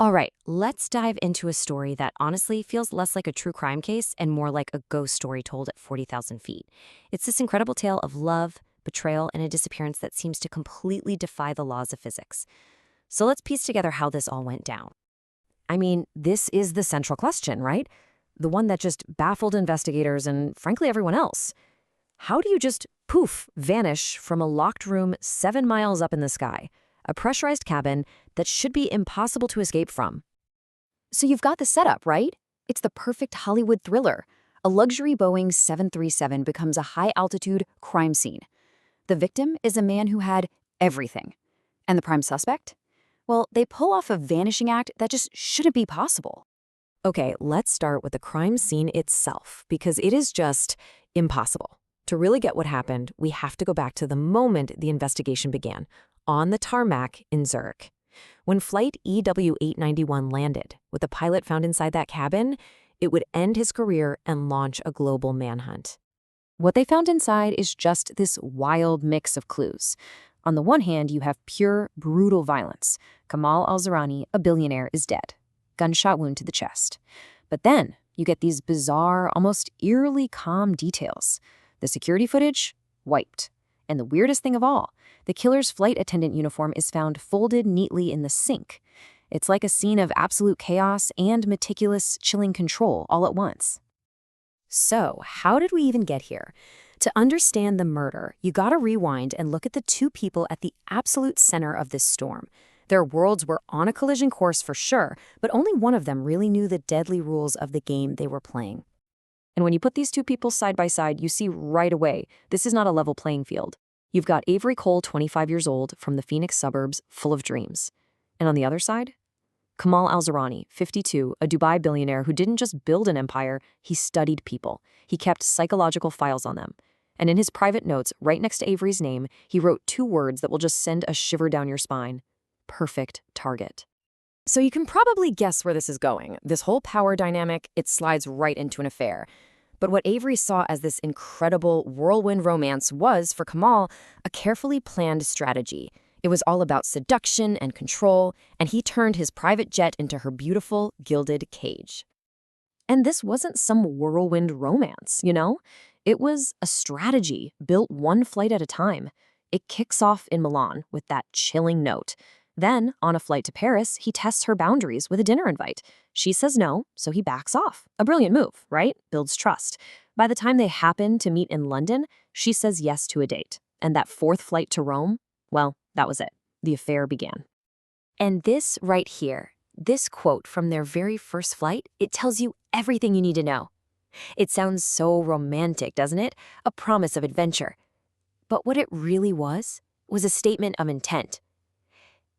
All right, let's dive into a story that honestly feels less like a true crime case and more like a ghost story told at 40,000 feet. It's this incredible tale of love, betrayal, and a disappearance that seems to completely defy the laws of physics. So let's piece together how this all went down. I mean, this is the central question, right? The one that just baffled investigators and, frankly, everyone else. How do you just, poof, vanish from a locked room 7 miles up in the sky, a pressurized cabin that should be impossible to escape from? So you've got the setup, right? It's the perfect Hollywood thriller. A luxury Boeing 737 becomes a high-altitude crime scene. The victim is a man who had everything. And the prime suspect? Well, they pull off a vanishing act that just shouldn't be possible. Okay, let's start with the crime scene itself, because it is just impossible. To really get what happened, we have to go back to the moment the investigation began, on the tarmac in Zurich. When flight EW-891 landed, with the pilot found inside that cabin, it would end his career and launch a global manhunt. What they found inside is just this wild mix of clues. On the one hand, you have pure, brutal violence. Kamal Alzarani, a billionaire, is dead. Gunshot wound to the chest. But then, you get these bizarre, almost eerily calm details. The security footage? Wiped. And the weirdest thing of all, the killer's flight attendant uniform is found folded neatly in the sink. It's like a scene of absolute chaos and meticulous, chilling control all at once. So, how did we even get here? To understand the murder, you gotta rewind and look at the two people at the absolute center of this storm. Their worlds were on a collision course for sure, but only one of them really knew the deadly rules of the game they were playing. And when you put these two people side by side, you see right away, this is not a level playing field. You've got Avery Cole, 25 years old, from the Phoenix suburbs, full of dreams. And on the other side, Kamal Alzarani, 52, a Dubai billionaire who didn't just build an empire, he studied people. He kept psychological files on them. And in his private notes, right next to Avery's name, he wrote two words that will just send a shiver down your spine. Perfect target. So you can probably guess where this is going. This whole power dynamic, it slides right into an affair. But what Avery saw as this incredible whirlwind romance was, for Kamal, a carefully planned strategy. It was all about seduction and control, and he turned his private jet into her beautiful, gilded cage. And this wasn't some whirlwind romance, you know? It was a strategy built one flight at a time. It kicks off in Milan with that chilling note. Then, on a flight to Paris, he tests her boundaries with a dinner invite. She says no, so he backs off. A brilliant move, right? Builds trust. By the time they happen to meet in London, she says yes to a date. And that fourth flight to Rome, well, that was it. The affair began. And this right here, this quote from their very first flight, it tells you everything you need to know. It sounds so romantic, doesn't it? A promise of adventure. But what it really was a statement of intent.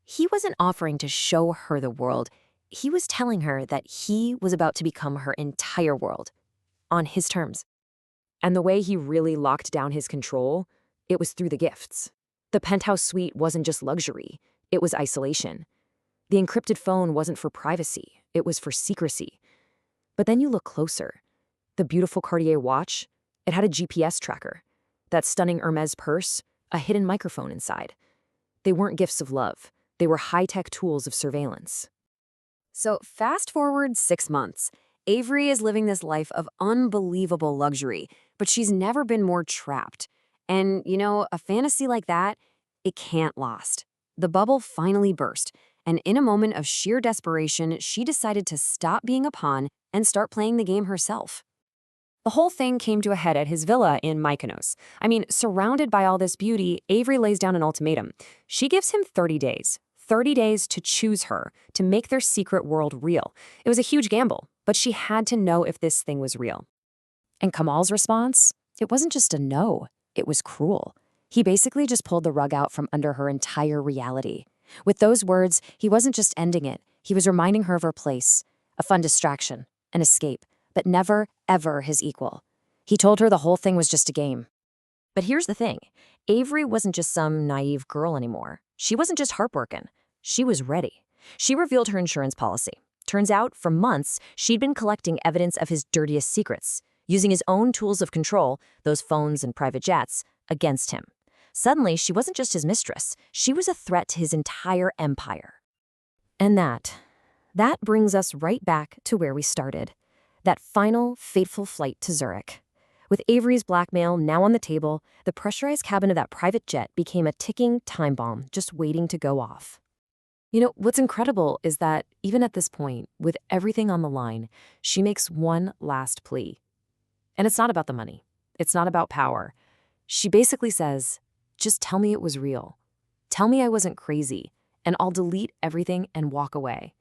He wasn't offering to show her the world. He was telling her that he was about to become her entire world, on his terms. And the way he really locked down his control, it was through the gifts. The penthouse suite wasn't just luxury, it was isolation. The encrypted phone wasn't for privacy, it was for secrecy. But then you look closer. The beautiful Cartier watch, it had a GPS tracker. That stunning Hermes purse, a hidden microphone inside. They weren't gifts of love. They were high-tech tools of surveillance. So fast forward 6 months. Avery is living this life of unbelievable luxury, but she's never been more trapped. And, you know, a fantasy like that, it can't last. The bubble finally burst, and in a moment of sheer desperation, she decided to stop being a pawn and start playing the game herself. The whole thing came to a head at his villa in Mykonos. I mean, surrounded by all this beauty, Avery lays down an ultimatum. She gives him 30 days. 30 days to choose her, to make their secret world real. It was a huge gamble, but she had to know if this thing was real. And Kamal's response? It wasn't just a no, it was cruel. He basically just pulled the rug out from under her entire reality. With those words, he wasn't just ending it, he was reminding her of her place, a fun distraction, an escape, but never, ever his equal. He told her the whole thing was just a game. But here's the thing. Avery wasn't just some naive girl anymore. She wasn't just heartbroken. She was ready. She revealed her insurance policy. Turns out, for months, she'd been collecting evidence of his dirtiest secrets, using his own tools of control, those phones and private jets, against him. Suddenly, she wasn't just his mistress. She was a threat to his entire empire. And That brings us right back to where we started. That final, fateful flight to Zurich. With Avery's blackmail now on the table, the pressurized cabin of that private jet became a ticking time bomb just waiting to go off. What's incredible is that even at this point, with everything on the line, she makes one last plea. And it's not about the money. It's not about power. She basically says, just tell me it was real. Tell me I wasn't crazy, and I'll delete everything and walk away.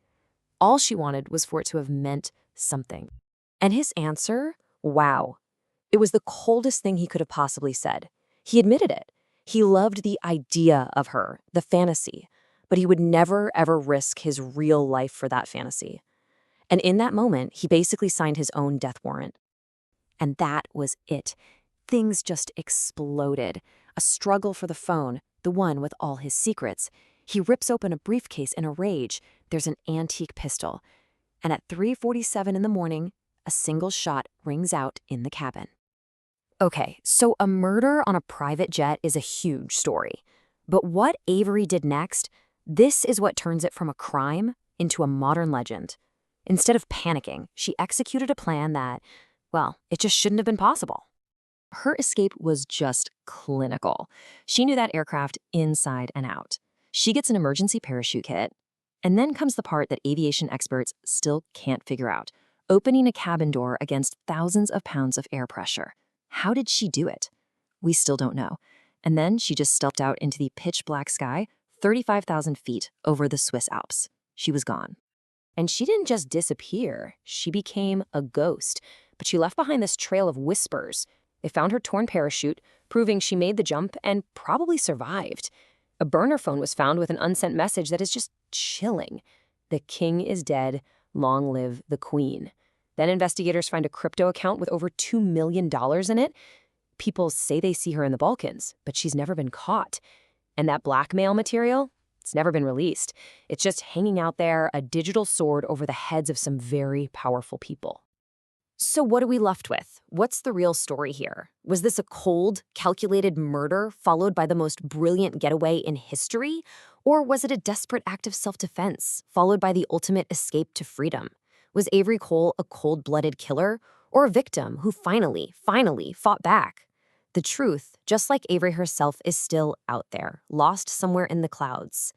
All she wanted was for it to have meant something. And his answer, wow. It was the coldest thing he could have possibly said. He admitted it. He loved the idea of her, the fantasy, but he would never, ever risk his real life for that fantasy. And in that moment, he basically signed his own death warrant. And that was it. Things just exploded. A struggle for the phone, the one with all his secrets. He rips open a briefcase in a rage. There's an antique pistol. And at 3:47 in the morning, a single shot rings out in the cabin. Okay, so a murder on a private jet is a huge story. But what Avery did next, this is what turns it from a crime into a modern legend. Instead of panicking, she executed a plan that, well, it just shouldn't have been possible. Her escape was just clinical. She knew that aircraft inside and out. She gets an emergency parachute kit. And then comes the part that aviation experts still can't figure out, opening a cabin door against thousands of pounds of air pressure. How did she do it? We still don't know. And then she just stepped out into the pitch black sky, 35,000 feet over the Swiss Alps. She was gone. And she didn't just disappear. She became a ghost. But she left behind this trail of whispers. They found her torn parachute, proving she made the jump and probably survived. A burner phone was found with an unsent message that is just chilling. The king is dead. Long live the queen. Then investigators find a crypto account with over $2 million in it. People say they see her in the Balkans, but she's never been caught. And that blackmail material? It's never been released. It's just hanging out there, a digital sword over the heads of some very powerful people. So what are we left with? What's the real story here? Was this a cold, calculated murder followed by the most brilliant getaway in history? Or was it a desperate act of self-defense followed by the ultimate escape to freedom? Was Avery Cole a cold-blooded killer or a victim who finally fought back? The truth, just like Avery herself, is still out there, lost somewhere in the clouds.